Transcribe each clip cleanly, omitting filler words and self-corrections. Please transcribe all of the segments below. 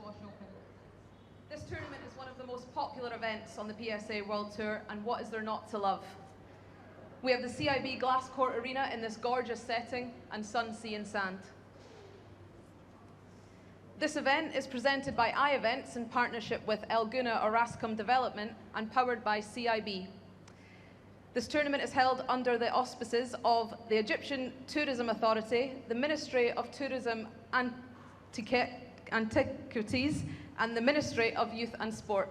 Squash Open. This tournament is one of the most popular events on the PSA World Tour, and what is there not to love? We have the CIB Glass Court Arena in this gorgeous setting, and sun, sea and sand. This event is presented by iEvents in partnership with Gouna Orascom Development and powered by CIB. This tournament is held under the auspices of the Egyptian Tourism Authority, the Ministry of Tourism Antiquities, and the Ministry of Youth and Sport.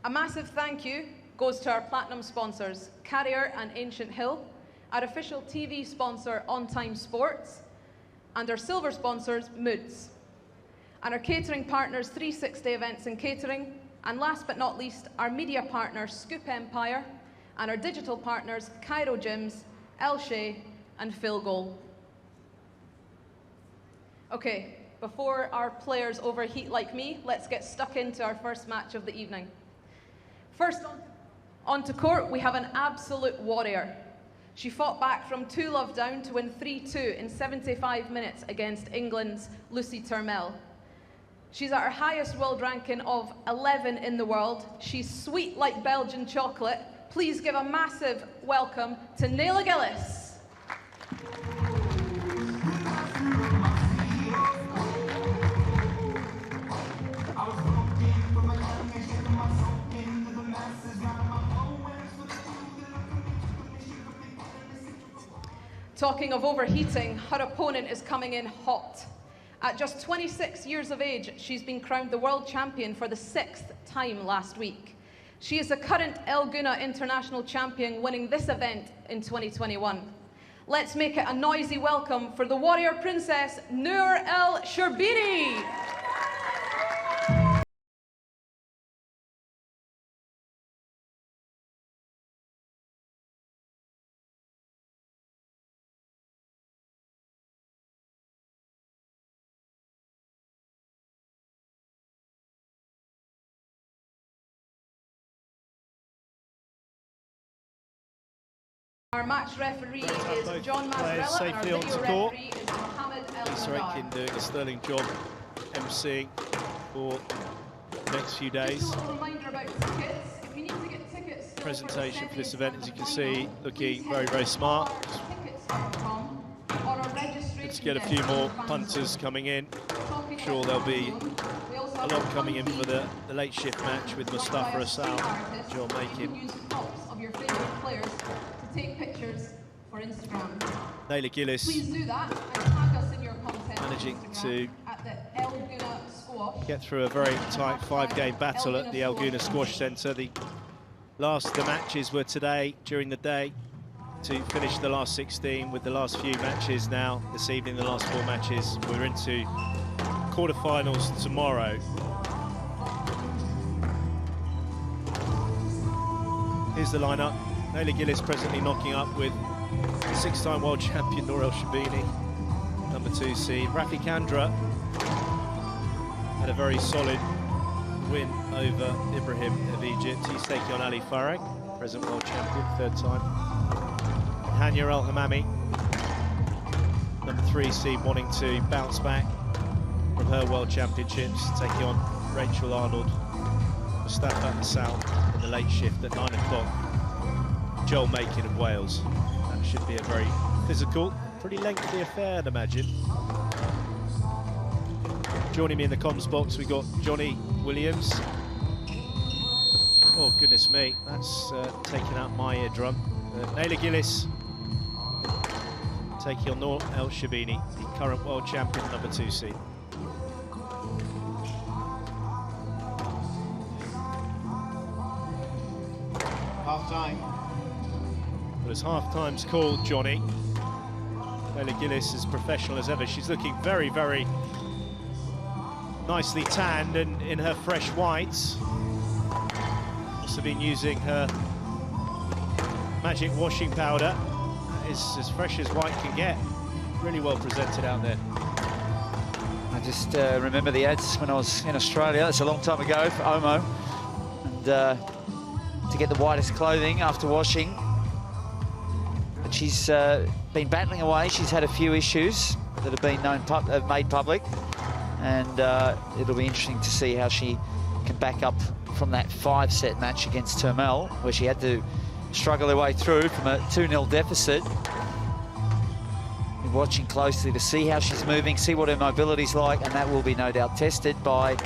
A massive thank you goes to our platinum sponsors, Carrier and Ancient Hill, our official TV sponsor, On Time Sports, and our silver sponsors, Moods, and our catering partners, 360 Events and Catering, and last but not least, our media partner, Scoop Empire, and our digital partners, Cairo Gyms, El Shea, and Phil Goal. Okay, before our players overheat like me, let's get stuck into our first match of the evening. First onto court, we have an absolute warrior. She fought back from 2-love down to win 3-2 in 75 minutes against England's Lucy Turmel. She's at her highest world ranking of 11 in the world. She's sweet like Belgian chocolate. Please give a massive welcome to N.Gilis. Talking of overheating, her opponent is coming in hot. At just 26 years of age, she's been crowned the world champion for the 6th time last week. She is the current Gouna International Champion, winning this event in 2021. Let's make it a noisy welcome for the warrior princess, Nour Sherbini. Our match referee is John Mazzarella, and our video referee is Mohammed El-Sadar. Doing a sterling job emceeing for the next few days. Just a little reminder about tickets. If you need to get tickets, Presentation for this event, as you can see, looking very, very smart. Let's get a few more punters coming in. I'm sure there'll be a lot coming in for the late shift match with Mustafa Asal, John Makin. Take pictures for Instagram. N.Gilis Please do that and tag us in your content. Managing to at the Gouna Squash. Get through a very tight 5-game battle at the Gouna Squash Centre. The last of the matches were today, during the day, to finish the last 16, with the last few matches now. This evening, the last 4 matches. We're into quarterfinals tomorrow. Here's the lineup. N.Gilis presently knocking up with 6-time world champion Nour Sherbini, number 2 seed. Rafi Kandra had a very solid win over Ibrahim of Egypt. He's taking on Ali Farag, present world champion, 3rd time. Hania El Hamami, number 3 seed, wanting to bounce back from her world championships, taking on Rachel Arnold, Mustafa Asal in the late shift at 9 o'clock. Joel Makin of Wales. That should be a very physical, pretty lengthy affair, I'd imagine. Joining me in the comms box, we got Johnny Williams. Oh, goodness me, that's taken out my eardrum. N.Gilis taking on Nour Sherbini, the current world champion, number 2 seed. Half time. But as half-time's called, Johnny, N.Gilis is professional as ever. She's looking very, very nicely tanned and in her fresh whites. Also been using her magic washing powder. That is as fresh as white can get. Really well presented out there. I just remember the ads when I was in Australia. That's a long time ago for Omo. And to get the whitest clothing after washing. But she's been battling away. She's had a few issues that have been made public. and it'll be interesting to see how she can back up from that 5-set match against Turmel, where she had to struggle her way through from a 2-0 deficit. We're watching closely to see how she's moving, see what her mobility's like, and that will be no doubt tested by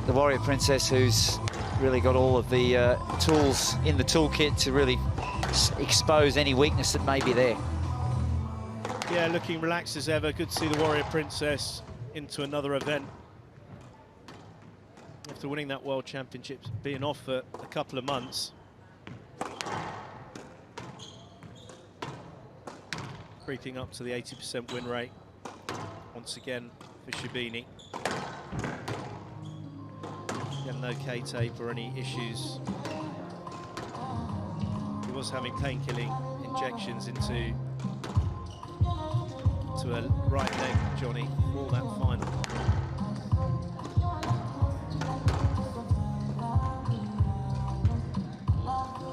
the Warrior Princess, who's really got all of the tools in the toolkit to really expose any weakness that may be there. Yeah, looking relaxed as ever. Good to see the Warrior Princess into another event. After winning that World Championships, being off for a couple of months. Creeping up to the 80% win rate once again for Sherbini. Again, no K-tape or any issues. He was having pain-killing injections into her right leg, Johnny, for that final.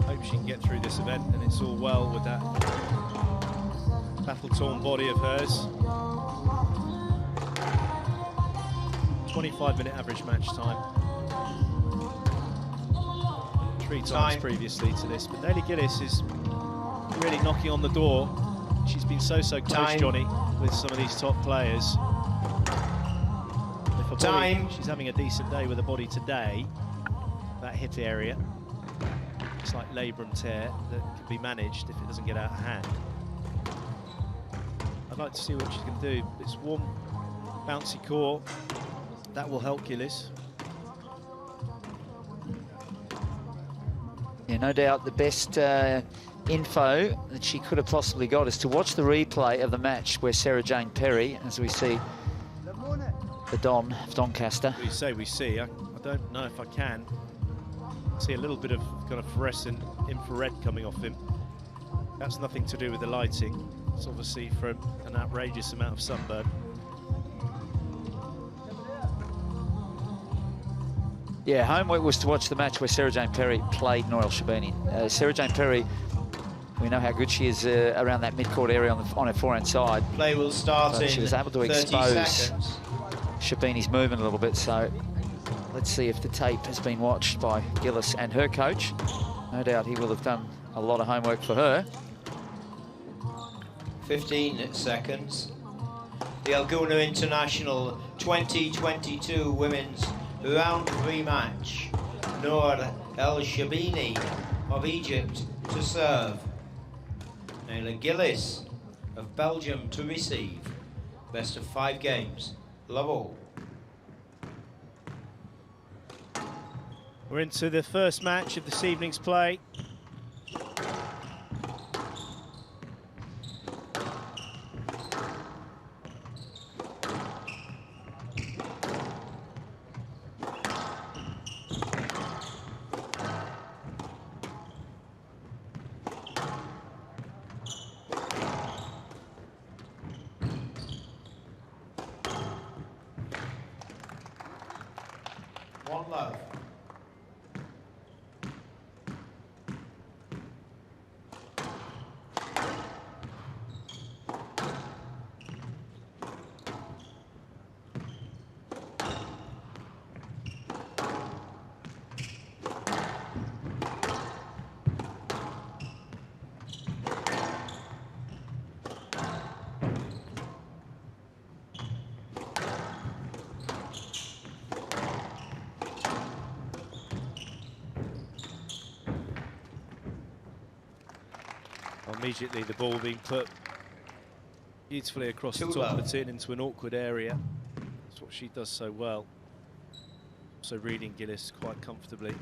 Hope she can get through this event, and it's all well with that battle-torn body of hers. 25-minute average match time. 3 times previously to this, but N.Gilis is really knocking on the door. She's been so close, Johnny, with some of these top players. If her body, she's having a decent day with her body today. That hip area, it's like labrum tear that can be managed if it doesn't get out of hand. I'd like to see what she can do. It's warm, bouncy core. That will help Gilis. Yeah, no doubt the best info that she could have possibly got is to watch the replay of the match where Sarah Jane Perry, as we see the Don of Doncaster. We see. I don't know if I can see a little bit of kind of fluorescent infrared coming off him. That's nothing to do with the lighting. It's obviously from an outrageous amount of sunburn. Yeah, homework was to watch the match where Sarah Jane Perry played Nour Sherbini. Sarah Jane Perry, we know how good she is around that mid-court area on her forehand side. Play will start in she was able to 30 expose seconds. Sherbini's movement a little bit, so let's see if the tape has been watched by Gilis and her coach. No doubt he will have done a lot of homework for her. 15 seconds. The Gouna International 2022 Women's Round 3 match. Nour Sherbini of Egypt to serve. N.Gilis of Belgium to receive. Best of 5 games. Love all. We're into the first match of this evening's play. One love. Immediately the ball being put beautifully across the top of the tin into an awkward area. That's what she does so well. Also reading Gilis quite comfortably.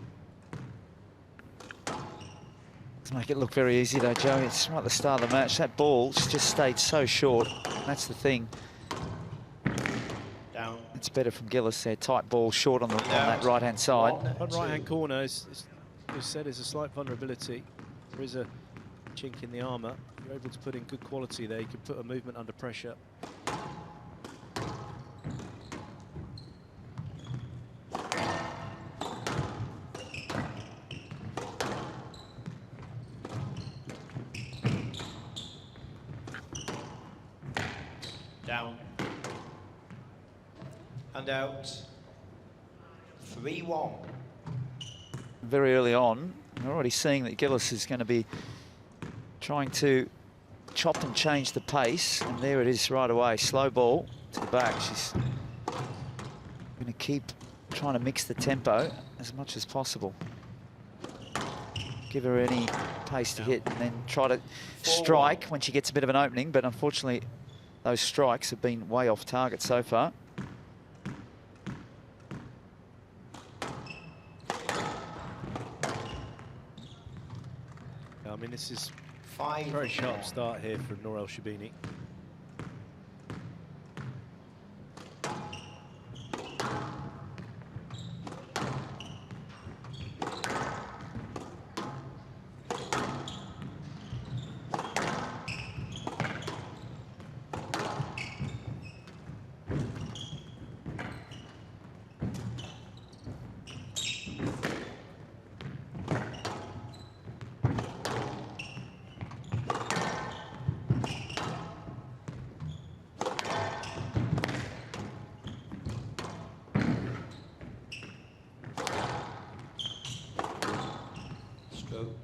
To make it look very easy though, Joe, it's right at the start of the match. That ball just stayed so short. That's the thing. Down. It's better from Gilis there. Tight ball, short on that right-hand side. On right-hand corner, as said, is a slight vulnerability. There is a chink in the armour. You're able to put in good quality there. You can put a movement under pressure. Down. And out. 3-1. Very early on, we're already seeing that Gilis is going to be trying to chop and change the pace. And there it is right away. Slow ball to the back. She's going to keep trying to mix the tempo as much as possible. Give her any pace to hit and then try to strike when she gets a bit of an opening. But unfortunately, those strikes have been way off target so far. I mean, this is a very sharp start here from Nour Sherbini.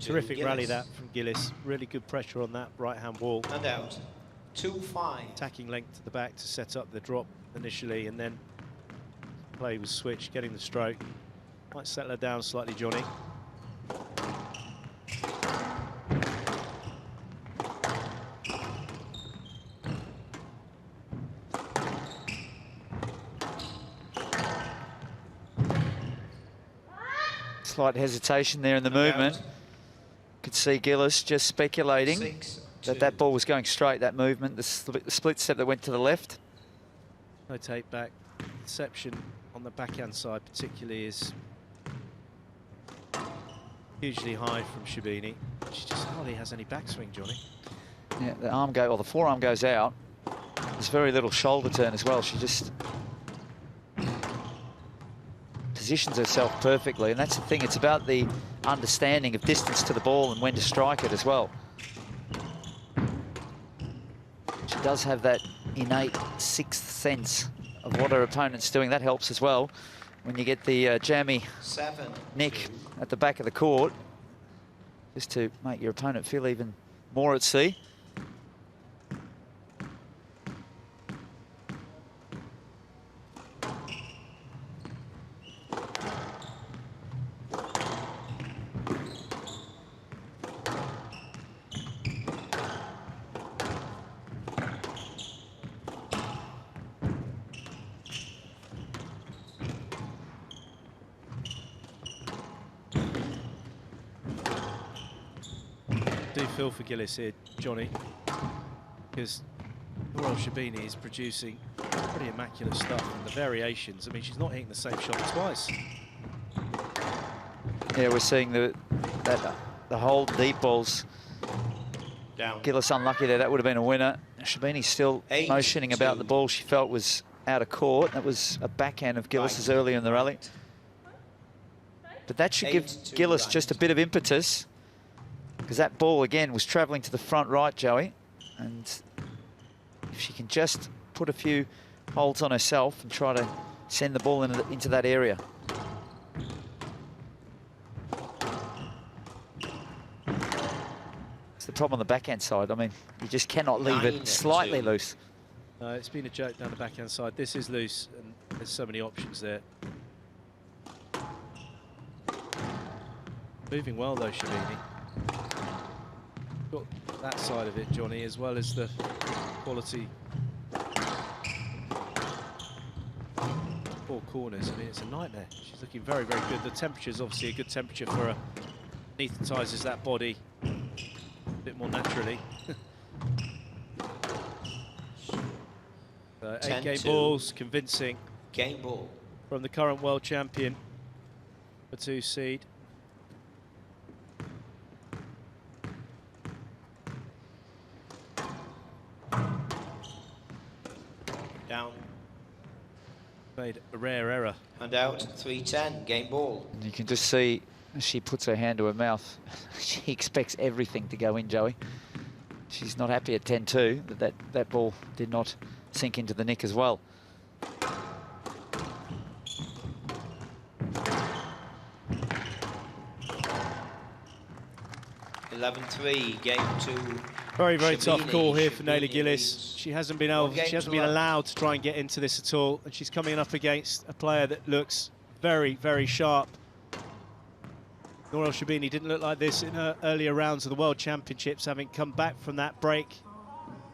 Terrific rally that from Gilis. Really good pressure on that right-hand wall. And out. 2-5. Attacking length to the back to set up the drop initially, and then play was switched, getting the stroke. Might settle her down slightly, Johnny. Slight hesitation there in the movement. Could see Gilis just speculating that ball was going straight, that movement, the split step that went to the left. No take back. Deception on the backhand side particularly is hugely high from Sherbini. She just hardly has any backswing, Johnny. Yeah, the forearm goes out. There's very little shoulder turn as well. She just positions herself perfectly, and that's the thing. It's about the understanding of distance to the ball and when to strike it as well. She does have that innate sixth sense of what her opponent's doing. That helps as well when you get the jammy nick at the back of the court, just to make your opponent feel even more at sea. Do feel for Gilis here, Johnny, because Nour Sherbini is producing pretty immaculate stuff, and the variations, I mean, she's not hitting the same shot twice. Yeah, we're seeing the whole deep balls. Down. Gilis unlucky there, that would have been a winner. Sherbini still motioning about the ball she felt was out of court. That was a backhand of Gilis's earlier in the rally. But that should give Gilis just a bit of impetus, because that ball, again, was travelling to the front right, Joey. And if she can just put a few holds on herself and try to send the ball into that area. It's the problem on the backhand side. I mean, you just cannot leave it slightly loose. It's been a joke down the backhand side. This is loose, and there's so many options there. Moving well, though, Sherbini. Got that side of it, Johnny, as well as the quality. 4 corners, I mean, it's a nightmare. She's looking very, very good. The temperature's obviously a good temperature for her. Anaesthetizes that body a bit more naturally. 8 game balls, convincing. Game ball. From the current world champion, the 2 seed. Down. Made a rare error. And out. 3-10. Game ball. And you can just see as she puts her hand to her mouth, she expects everything to go in, Joey. She's not happy at 10-2 that ball did not sink into the nick as well. 11-3, game 2. Very, very tough Sherbini. call here for Nele Sherbini Gilis. leads She hasn't been love. allowed to try and get into this at all, and she's coming up against a player that looks very, very sharp. Nour Sherbini didn't look like this in her earlier rounds of the World Championships, having come back from that break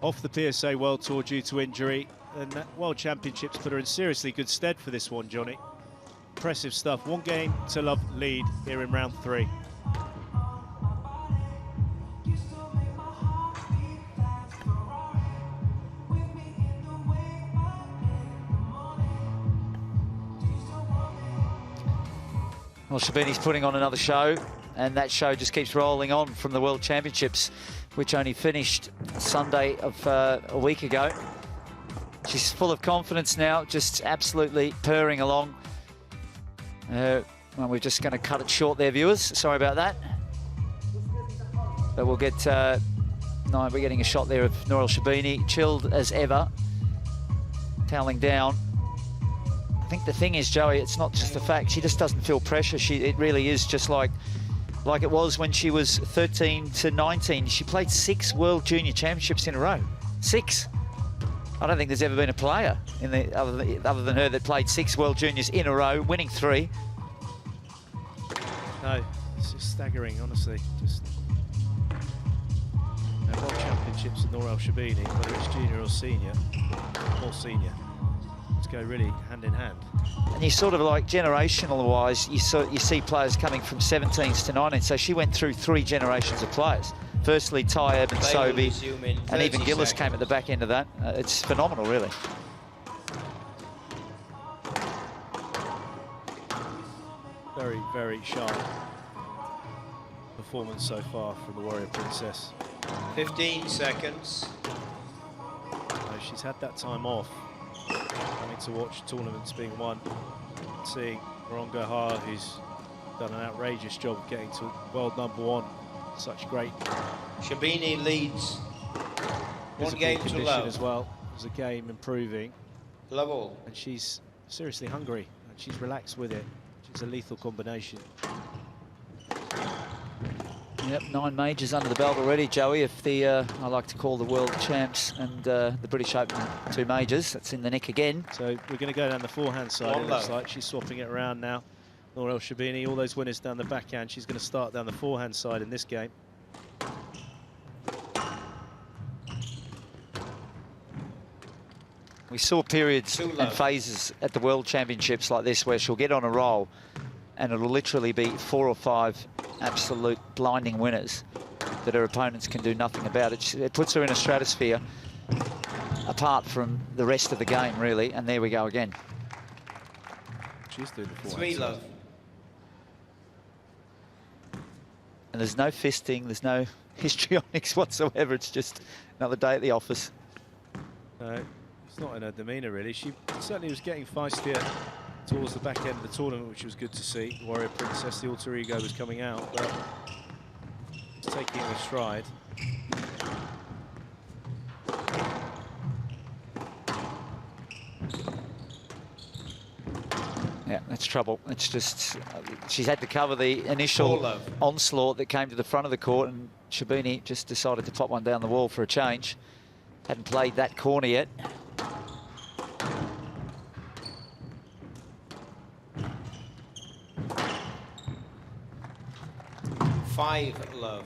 off the PSA World Tour due to injury, and that World Championships put her in seriously good stead for this one, Johnny. Impressive stuff. 1 game to love lead here in round 3. Well, Sherbini's putting on another show, and that show just keeps rolling on from the World Championships, which only finished Sunday of a week ago. She's full of confidence now, just absolutely purring along. Well, we're just going to cut it short there, viewers. Sorry about that. But we'll get... no, we're getting a shot there of Nour Sherbini, chilled as ever, toweling down. I think the thing is, Joey, it's not just the fact she just doesn't feel pressure. It really is just like it was when she was 13 to 19. She played 6 World Junior Championships in a row. 6. I don't think there's ever been a player other than her that played 6 World Juniors in a row, winning 3. No, it's just staggering, honestly. Just World Championships in Nour Sherbini, whether it's junior or senior, or senior. Go really hand in hand. And you sort of like generational wise, you see players coming from 17s to 19s. So she went through 3 generations of players. Firstly, Taib and Sobi, and even Gilis came at the back end of that. It's phenomenal, really. Very, very sharp performance so far from the Warrior Princess. 15 seconds. She's had that time off, coming to watch tournaments being won, seeing Morongo, who's done an outrageous job of getting to world #1. Such great Sherbini leads 1 game to love as well as a game improving. Love all. And she's seriously hungry, and she's relaxed with it. She's a lethal combination. Yep, 9 majors under the belt already, Joey. If the I like to call the world champs and the British Open 2 majors, that's in the nick again. So we're going to go down the forehand side. It looks like she's swapping it around now. Nour Sherbini, all those winners down the backhand. She's going to start down the forehand side in this game. We saw periods and phases at the World Championships like this where she'll get on a roll and it'll literally be 4 or 5 absolute blinding winners that her opponents can do nothing about. It puts her in a stratosphere apart from the rest of the game, really, and there we go again. She's doing the 3 love. And there's no fisting, there's no histrionics whatsoever. It's just another day at the office. No, it's not in her demeanour, really. She certainly was getting feistier towards the back end of the tournament, which was good to see. The Warrior Princess, the alter ego was coming out, but it's taking a stride. Yeah, that's trouble. It's just, she's had to cover the initial onslaught that came to the front of the court, and Sherbini just decided to pop one down the wall for a change. Hadn't played that corner yet. Five love.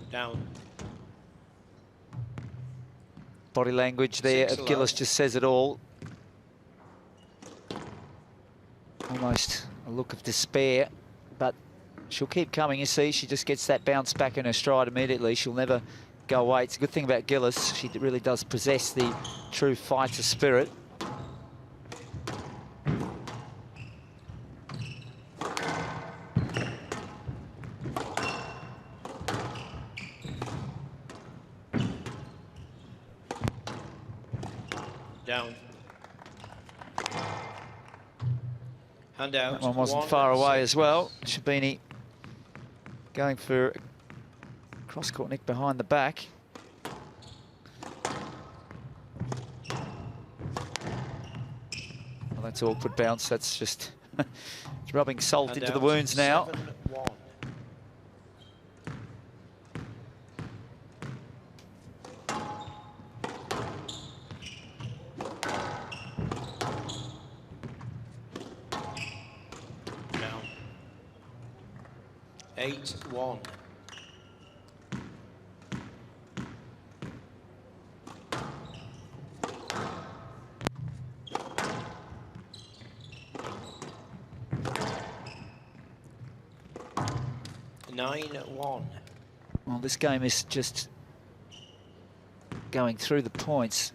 Down. Body language there of Gilis just says it all. Almost a look of despair, but she'll keep coming. You see, she just gets that bounce back in her stride immediately. She'll never go away. It's a good thing about Gilis. She really does possess the true fighter spirit. Down. Hand out. That one wasn't far away as well. Sherbini going for cross-court nick behind the back. Well, that's awkward bounce. That's just it's rubbing salt Hand into the out. wounds now. 7-1. Down. 8-1. Well, this game is just going through the points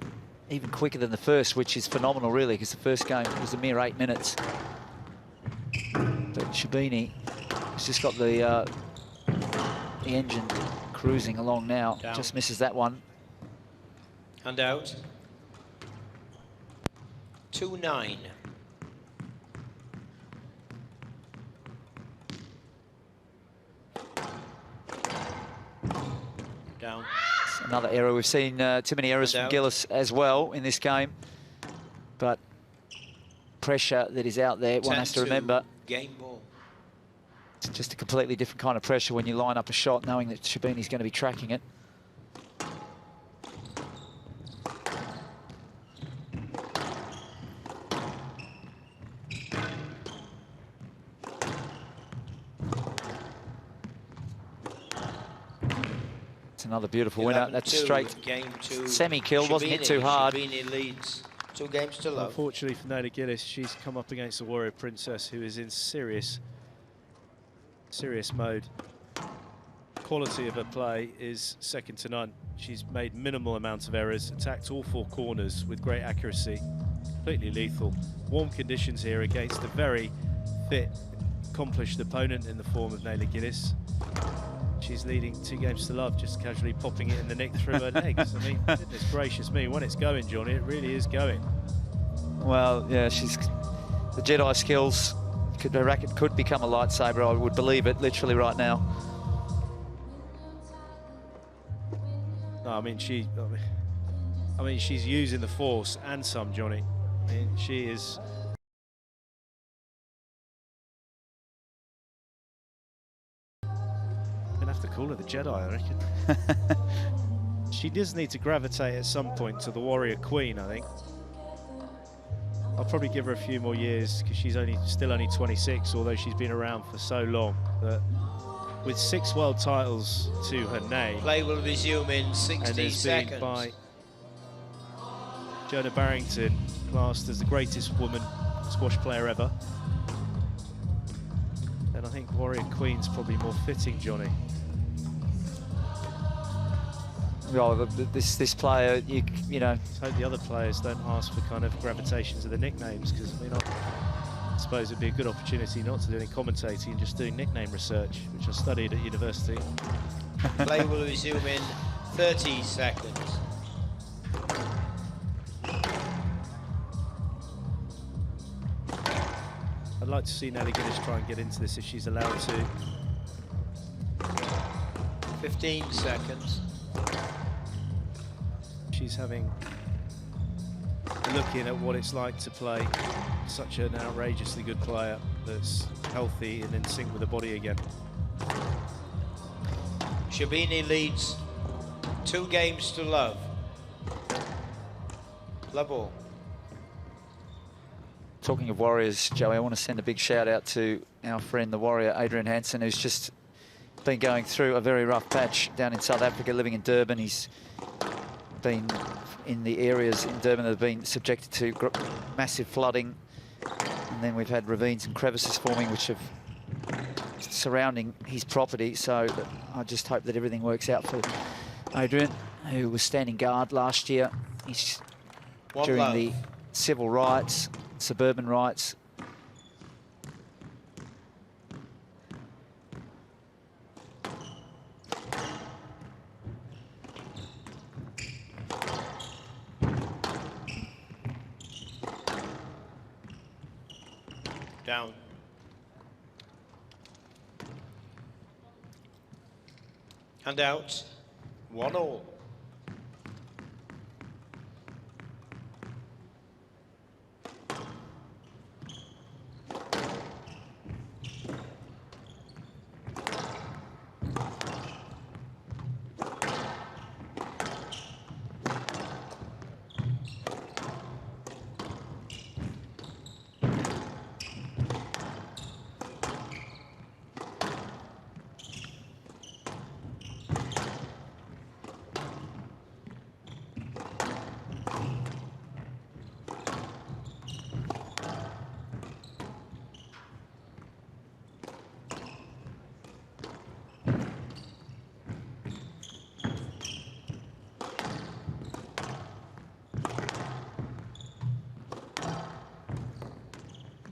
even quicker than the first, which is phenomenal, really, because the first game was a mere 8 minutes. But Sherbini has just got the engine cruising along now. Down. Just misses that one. Hand out. 2-9. Down. Another error. We've seen too many errors from Gilis as well in this game. But pressure that is out there, one has to remember. Game ball. It's just a completely different kind of pressure when you line up a shot knowing that Sherbini's going to be tracking it. It's another beautiful winner. That's a straight semi-kill. Wasn't hit too hard. Sherbini leads 2 games to love. Unfortunately for N.Gilis, she's come up against a Warrior Princess who is in serious mode. Quality of her play is second to none. She's made minimal amounts of errors, attacked all 4 corners with great accuracy, completely lethal. Warm conditions here against a very fit, accomplished opponent in the form of N.Gilis. She's leading 2 games to love, just casually popping it in the nick through her legs. I mean, goodness gracious me, when it's going, Johnny, it really is going. Well, yeah, she's the Jedi skills. Her racket could become a lightsaber. I would believe it, literally right now. No, I mean she's using the force and some, Johnny. I mean, she is. Gonna have to call her the Jedi, I reckon. She does need to gravitate at some point to the Warrior Queen, I think. I'll probably give her a few more years because she's still only 26, although she's been around for so long. But with 6 world titles to her name, Play will resume in 60 seconds. Been by Jonah Barrington, classed as the greatest woman squash player ever. And I think Warrior Queen's probably more fitting, Johnny. Well, this player, you know. Let's hope the other players don't ask for kind of gravitations of the nicknames, because I mean, I suppose it'd be a good opportunity not to do any commentating and just doing nickname research, which I studied at university. Play will resume in 30 seconds. I'd like to see N.Gilis try and get into this if she's allowed to. 15 seconds. She's looking at what it's like to play such an outrageously good player that's healthy and in sync with the body again. Sherbini leads 2 games to love. Love all. Talking of Warriors, Joey, I want to send a big shout out to our friend, the Warrior, Adrian Hansen, who's just been going through a very rough patch down in South Africa, living in Durban. He's been in the areas in Durban that have been subjected to massive flooding, and then we've had ravines and crevices forming which have surrounding his property. So I just hope that everything works out for Adrian, who was standing guard last year. He's during the civil rights, suburban rights. Down. And out. 1-all.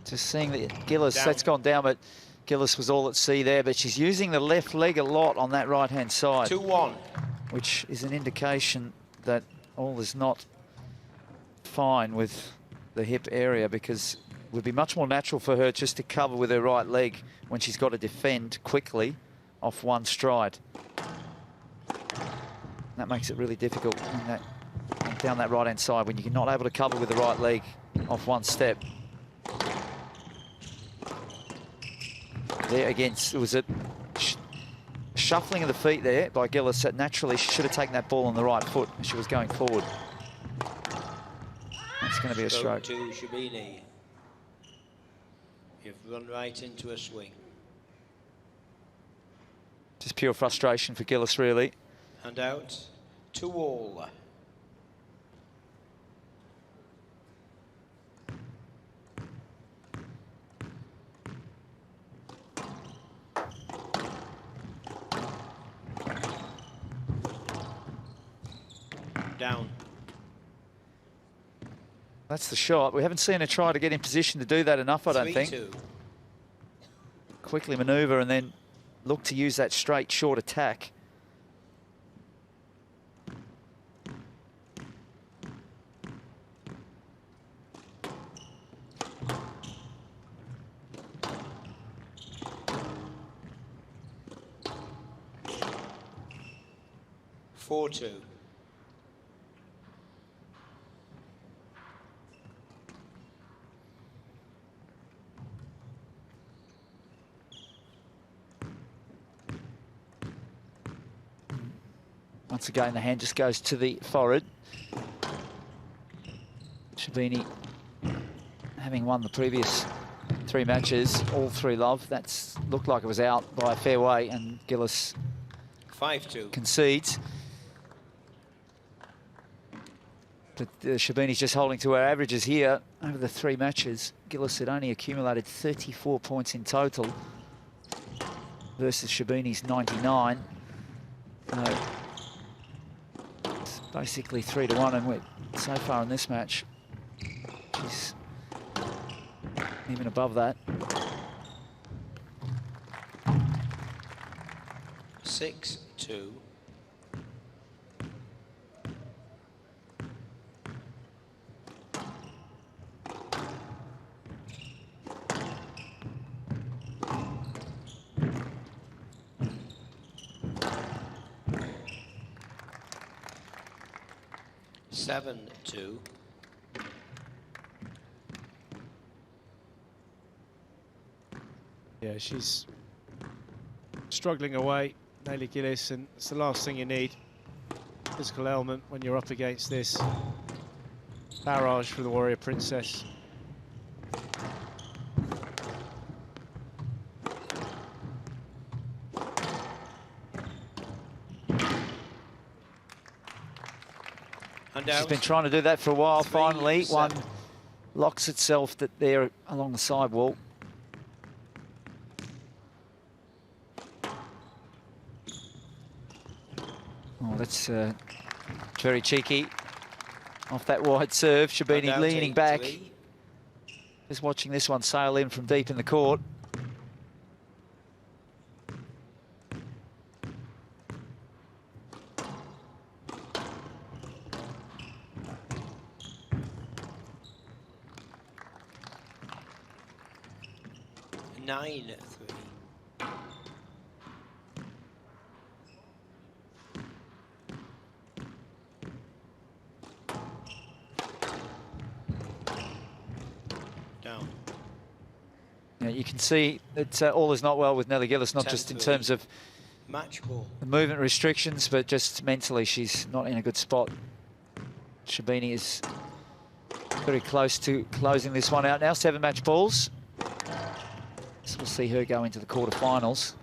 Just seeing that Gilis, Down. that's gone down, but Gilis was all at sea there, but she's using the left leg a lot on that right-hand side. 2-1. Which is an indication that all is not fine with the hip area, because it would be much more natural for her just to cover with her right leg when she's got to defend quickly off one stride. That makes it really difficult down that right-hand side when you're not able to cover with the right leg off one step. There again, it was a shuffling of the feet there by Gilis that naturally she should have taken that ball on the right foot as she was going forward. That's going to be a stroke. To Sherbini. You've run right into a swing. Just pure frustration for Gilis, really. And out. 2-all. Down. That's the shot. We haven't seen her try to get in position to do that enough, I don't think. 3-2. Quickly manoeuvre and then look to use that straight, short attack. Four two. Once again, the hand just goes to the forehead. Sherbini, having won the previous 3 matches, all 3 love, that's looked like it was out by a fair way, and Gilis 5-2. concedes. But Sherbini's just holding to her averages here over the 3 matches. Gilis had only accumulated 34 points in total versus Sherbini's 99. It's basically 3-1, and we're so far in this match, she's even above that. 6-2. Seven two. Yeah, she's struggling away, Nele Gilis, and it's the last thing you need. Physical element when you're up against this barrage for the Warrior Princess. She's been trying to do that for a while. Finally, one locks itself there along the sidewall. Oh, that's very cheeky. Off that wide serve, Sherbini leaning back. Just watching this one sail in from deep in the court. 9-3. Down. Yeah, you can see that all is not well with N.Gilis, not just in terms of match ball. the movement restrictions, but just mentally she's not in a good spot. Sherbini is very close to closing this one out now. 7 match balls. So we'll see her go into the quarterfinals.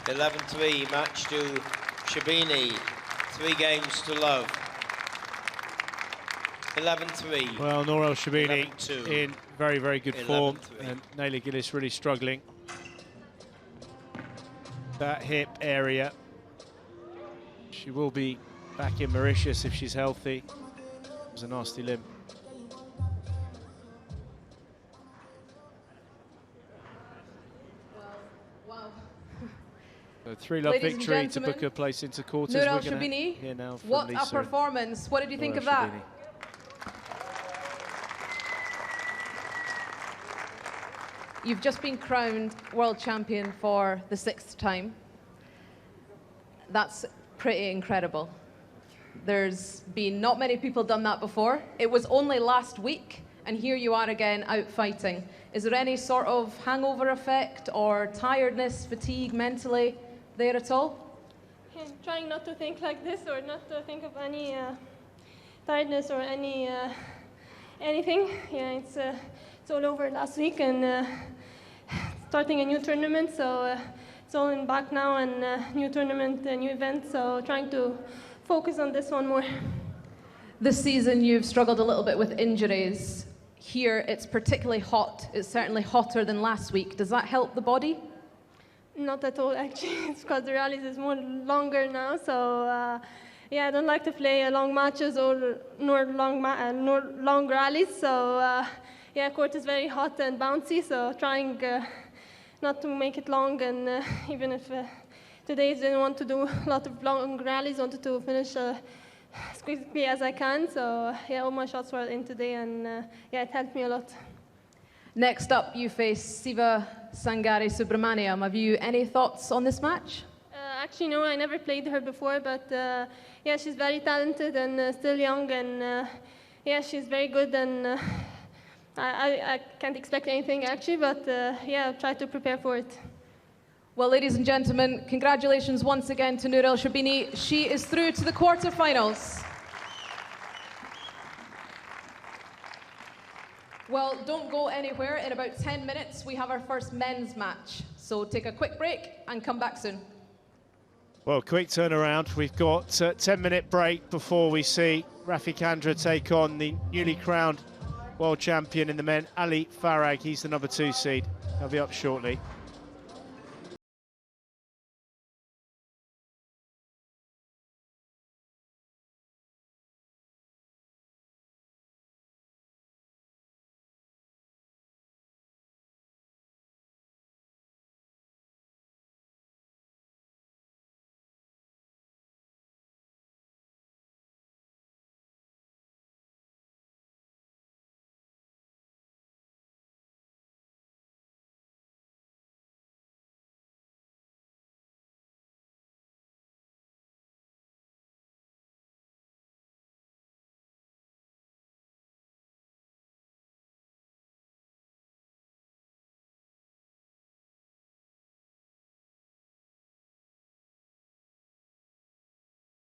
(11-3) match to Sherbini. 3 games to love. 11-3. Well, Nour Sherbini 11-2. in very, very good form, 11-3. and N.Gilis really struggling. That hip area. She will be back in Mauritius if she's healthy. It was a nasty limb. Wow. So 3-love Ladies and victory to gentlemen, book her place into quarters. Nour We're gonna Sherbini, hear now from what a Lisa and performance. What did you think Nour of that? Sherbini. You've just been crowned world champion for the 6th time. That's pretty incredible. There's been not many people done that before. It was only last week, and here you are again out fighting. Is there any sort of hangover effect or tiredness, fatigue mentally there at all? Yeah, trying not to think like this or not to think of any tiredness or anything. Yeah, it's all over last week and starting a new tournament, so it's all in back now and new tournament, new event, so trying to focus on this one more. This season you've struggled a little bit with injuries. Here it's particularly hot. It's certainly hotter than last week. Does that help the body? Not at all, actually. It's because the rallies is more longer now, so yeah, I don't like to play long matches or nor long rallies, so yeah, court is very hot and bouncy, so trying not to make it long, and even if today I didn't want to do a lot of long rallies, wanted to finish as quickly as I can, so yeah, all my shots were in today, and yeah, it helped me a lot. Next up, you face Siva Sangari Subramaniam. Have you any thoughts on this match? Actually, no, I never played her before, but yeah, she's very talented and still young, and yeah, she's very good, and I can't expect anything actually, but yeah, I'll try to prepare for it. Well, ladies and gentlemen, congratulations once again to Nour Sherbini. She is through to the quarterfinals. Well, don't go anywhere. In about 10 minutes, we have our first men's match. So take a quick break and come back soon. Well, quick turnaround. We've got a 10-minute break before we see Rafi Kandra take on the newly crowned world champion in the men, Ali Farag. He's the number 2 seed. He'll be up shortly.